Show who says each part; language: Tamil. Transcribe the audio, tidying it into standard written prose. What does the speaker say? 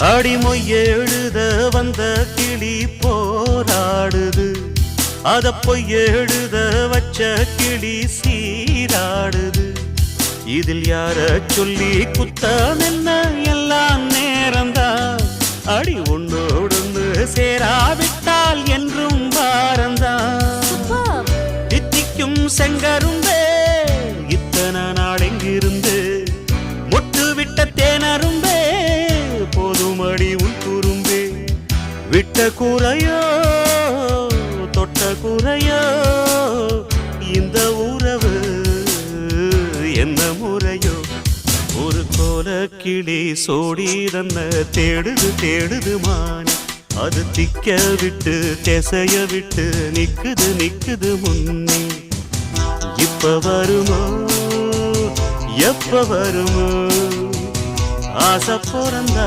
Speaker 1: அடிமொய் எழுத வந்த கிளி போராடுது, அத பொய் எழுத வச்ச கிளி சீராடுது. இதில் யார சொல்லி குத்தம் என்ன, எல்லாம் நேரம்தான். அடி உன்னோடு சேராவிட்டால் என்றும் பாரந்தான். தித்திக்கும் செங்கரும்பே இத்தனை நாள் எங்கிருந்து, மொட்டு விட்ட தேனரும்பே போதுமடி உன் குறும்பே. விட்ட குறையோ தொட்ட குறையோ இந்த உறவு என்ன முறையோ. ஒரு கோல கிளி சோடி தன்ன தேடுது தேடுது மானி, அது திக்க விட்டு திசைய விட்டு நிக்குது நிக்குது முன்னே. இப்ப வருமோ எப்ப வருமோ ஆசை பிறந்த